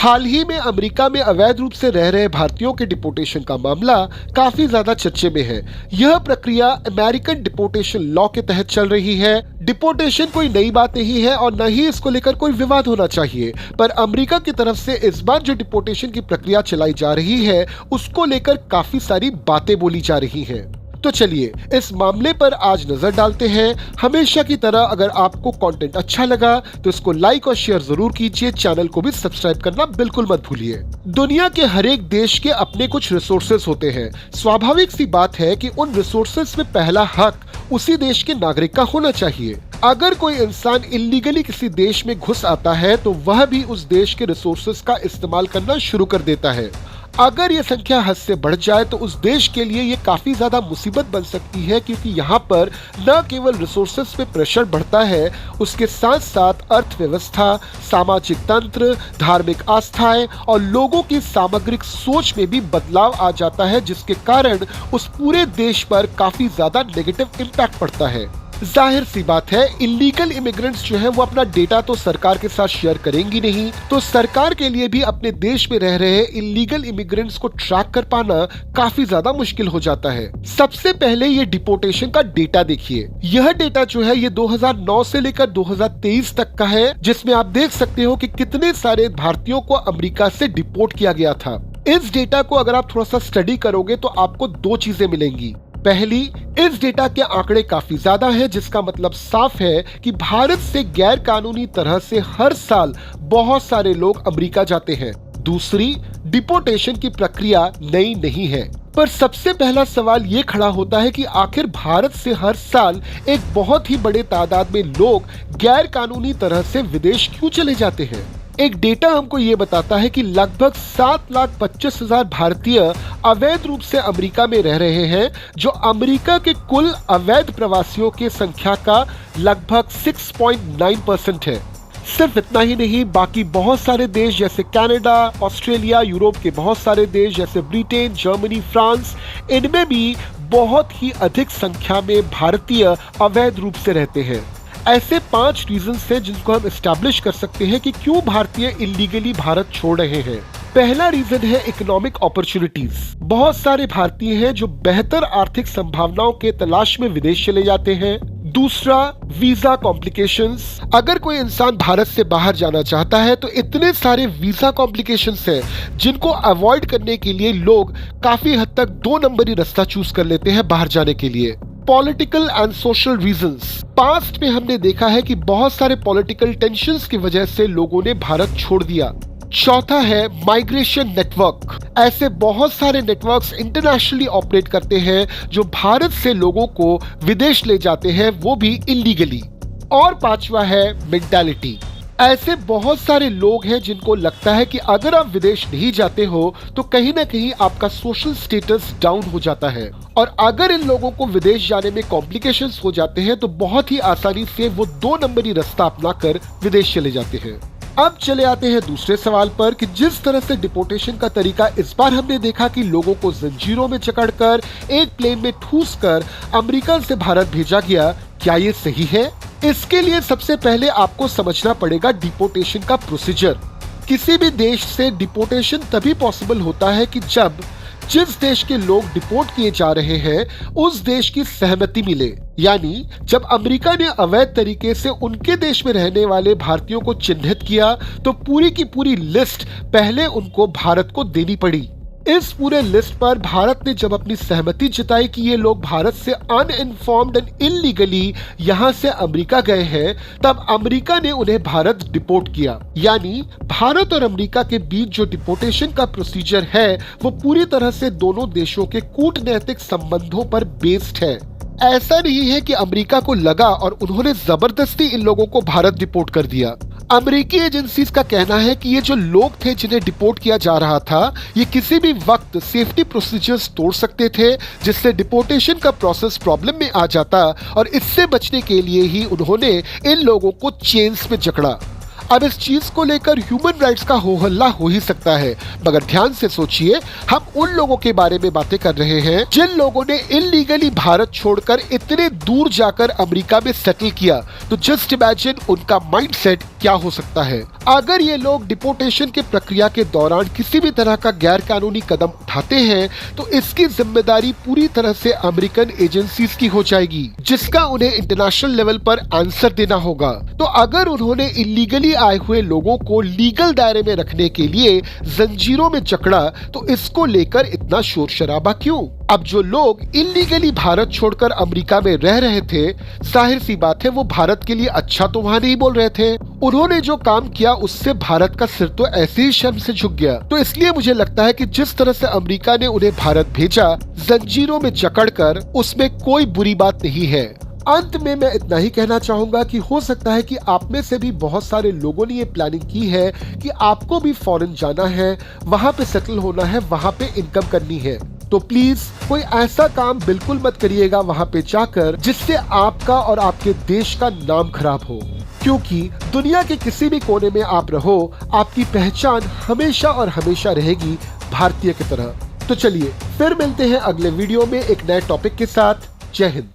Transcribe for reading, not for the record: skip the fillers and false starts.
हाल ही में अमेरिका में अवैध रूप से रह रहे भारतीयों के डिपोर्टेशन का मामला काफी ज्यादा चर्चे में है। यह प्रक्रिया अमेरिकन डिपोर्टेशन लॉ के तहत चल रही है। डिपोर्टेशन कोई नई बात नहीं है और न ही इसको लेकर कोई विवाद होना चाहिए, पर अमेरिका की तरफ से इस बार जो डिपोर्टेशन की प्रक्रिया चलाई जा रही है उसको लेकर काफी सारी बातें बोली जा रही हैं। तो चलिए इस मामले पर आज नजर डालते हैं। हमेशा की तरह अगर आपको कंटेंट अच्छा लगा तो इसको लाइक और शेयर जरूर कीजिए। चैनल को भी सब्सक्राइब करना बिल्कुल मत भूलिए। दुनिया के हर एक देश के अपने कुछ रिसोर्सेज होते हैं। स्वाभाविक सी बात है कि उन रिसोर्सेज में पहला हक उसी देश के नागरिक का होना चाहिए। अगर कोई इंसान इलीगली किसी देश में घुस आता है तो वह भी उस देश के रिसोर्सेज का इस्तेमाल करना शुरू कर देता है। अगर ये संख्या हद से बढ़ जाए तो उस देश के लिए ये काफी ज्यादा मुसीबत बन सकती है, क्योंकि यहाँ पर न केवल रिसोर्सेज पे प्रेशर बढ़ता है, उसके साथ साथ अर्थव्यवस्था, सामाजिक तंत्र, धार्मिक आस्थाएं और लोगों की सामग्रिक सोच में भी बदलाव आ जाता है, जिसके कारण उस पूरे देश पर काफी ज्यादा नेगेटिव इम्पैक्ट पड़ता है। जाहिर सी बात है, इलीगल इमिग्रेंट्स जो है वो अपना डेटा तो सरकार के साथ शेयर करेंगी नहीं, तो सरकार के लिए भी अपने देश में रह रहे इलीगल इमिग्रेंट्स को ट्रैक कर पाना काफी ज्यादा मुश्किल हो जाता है। सबसे पहले ये डिपोर्टेशन का डेटा देखिए। यह डेटा जो है ये 2009 से लेकर 2023 तक का है, जिसमें आप देख सकते हो कि कितने सारे भारतीयों को अमेरिका से डिपोर्ट किया गया था। इस डेटा को अगर आप थोड़ा सा स्टडी करोगे तो आपको दो चीजें मिलेंगी। पहली, इस डेटा के आंकड़े काफी ज्यादा है, जिसका मतलब साफ है कि भारत से गैर कानूनी तरह से हर साल बहुत सारे लोग अमेरिका जाते हैं। दूसरी, डिपोर्टेशन की प्रक्रिया नई नहीं है, पर सबसे पहला सवाल ये खड़ा होता है कि आखिर भारत से हर साल एक बहुत ही बड़े तादाद में लोग गैर कानूनी तरह से विदेश क्यों चले जाते हैं। एक डेटा हमको ये बताता है कि लगभग 7,25,000 भारतीय अवैध रूप से अमेरिका में रह रहे हैं, जो अमेरिका के कुल अवैध प्रवासियों की संख्या का लगभग 6.9% है। सिर्फ इतना ही नहीं, बाकी बहुत सारे देश जैसे कनाडा, ऑस्ट्रेलिया, यूरोप के बहुत सारे देश जैसे ब्रिटेन, जर्मनी, फ्रांस, इनमें भी बहुत ही अधिक संख्या में भारतीय अवैध रूप से रहते हैं। ऐसे 5 रीजंस हैं जिनको हम एस्टैब्लिश कर सकते हैं कि क्यों भारतीय इलीगली भारत छोड़ रहे हैं। पहला रीजन है इकोनॉमिक अपॉर्चुनिटीज। बहुत सारे भारतीय हैं जो बेहतर आर्थिक संभावनाओं के तलाश में विदेश चले जाते हैं। दूसरा, वीजा कॉम्प्लिकेशंस। अगर कोई इंसान भारत से बाहर जाना चाहता है तो इतने सारे वीजा कॉम्प्लिकेशंस हैं जिनको अवॉइड करने के लिए लोग काफी हद तक 2 नंबरी रास्ता चूज कर लेते हैं बाहर जाने के लिए। Political and social reasons. Past में हमने देखा है कि बहुत सारे पॉलिटिकल टेंशंस की वजह से लोगों ने भारत छोड़ दिया। चौथा है माइग्रेशन नेटवर्क। ऐसे बहुत सारे नेटवर्क्स इंटरनेशनली ऑपरेट करते हैं जो भारत से लोगों को विदेश ले जाते हैं, वो भी इलीगली। और पांचवा है मेंटालिटी। ऐसे बहुत सारे लोग हैं जिनको लगता है कि अगर आप विदेश नहीं जाते हो तो कहीं ना कहीं आपका सोशल स्टेटस डाउन हो जाता है, और अगर इन लोगों को विदेश जाने में कॉम्प्लिकेशंस हो जाते हैं तो बहुत ही आसानी से वो 2 नंबरी रास्ता अपनाकर विदेश चले जाते हैं। अब चले आते हैं दूसरे सवाल पर कि जिस तरह से डिपोर्टेशन का तरीका इस बार हमने देखा कि लोगों को जंजीरों में जकड़कर एक प्लेन में ठूसकर अमेरिका से भारत भेजा गया, क्या ये सही है? इसके लिए सबसे पहले आपको समझना पड़ेगा डिपोर्टेशन का प्रोसीजर। किसी भी देश से डिपोर्टेशन तभी पॉसिबल होता है कि जब जिस देश के लोग डिपोर्ट किए जा रहे हैं उस देश की सहमति मिले। यानी जब अमेरिका ने अवैध तरीके से उनके देश में रहने वाले भारतीयों को चिन्हित किया तो पूरी की पूरी लिस्ट पहले उनको भारत को देनी पड़ी। इस पूरे लिस्ट पर भारत ने जब अपनी सहमति जताई कि ये लोग भारत से अनइन्फॉर्म्ड एंड इलीगली यहाँ से अमेरिका गए हैं, तब अमेरिका ने उन्हें भारत डिपोर्ट किया। यानी भारत और अमेरिका के बीच जो डिपोर्टेशन का प्रोसीजर है वो पूरी तरह से दोनों देशों के कूटनैतिक संबंधों पर बेस्ड है। ऐसा नहीं है कि अमेरिका को लगा और उन्होंने जबरदस्ती इन लोगों को भारत डिपोर्ट कर दिया। अमेरिकी एजेंसीज का कहना है कि ये जो लोग थे जिन्हें डिपोर्ट किया जा रहा था, ये किसी भी वक्त सेफ्टी प्रोसीजर्स तोड़ सकते थे, जिससे डिपोर्टेशन का प्रोसेस प्रॉब्लम में आ जाता, और इससे बचने के लिए ही उन्होंने इन लोगों को चेन्स में जकड़ा। अब इस चीज को लेकर ह्यूमन राइट्स का हो हल्ला हो ही सकता है, मगर ध्यान से सोचिए, हम उन लोगों के बारे में बातें कर रहे हैं जिन लोगों ने इलीगली भारत छोड़कर इतने दूर जाकर अमेरिका में सेटल किया। तो जस्ट इमेजिन उनका माइंडसेट क्या हो सकता है। अगर ये लोग डिपोर्टेशन के प्रक्रिया के दौरान किसी भी तरह का गैर कानूनी कदम उठाते हैं तो इसकी जिम्मेदारी पूरी तरह से अमेरिकन एजेंसीज की हो जाएगी, जिसका उन्हें इंटरनेशनल लेवल पर आंसर देना होगा। तो अगर उन्होंने इलीगली आए हुए लोगों को लीगल दायरे में रखने के लिए जंजीरों में जकड़ा तो इसको लेकर इतना शोर शराबा क्यों? अब जो लोग इलीगली भारत छोड़कर अमेरिका में रह रहे थे, जाहिर सी बात है वो भारत के लिए अच्छा तो वहां नहीं बोल रहे थे। उन्होंने जो काम किया उससे भारत का सिर तो ऐसे ही शर्म से झुक गया। तो इसलिए मुझे लगता है कि जिस तरह से अमेरिका ने उन्हें भारत भेजा जंजीरों में जकड़कर, उसमें कोई बुरी बात नहीं है। अंत में मैं इतना ही कहना चाहूंगा कि हो सकता है कि आप में से भी बहुत सारे लोगों ने ये प्लानिंग की है कि आपको भी फॉरेन जाना है, वहां पे सेटल होना है, वहां पे इनकम करनी है। तो प्लीज कोई ऐसा काम बिल्कुल मत करिएगा वहां पे जाकर जिससे आपका और आपके देश का नाम खराब हो, क्योंकि दुनिया के किसी भी कोने में आप रहो, आपकी पहचान हमेशा और हमेशा रहेगी भारतीय की तरह। तो चलिए फिर मिलते हैं अगले वीडियो में एक नए टॉपिक के साथ। जय हिंद।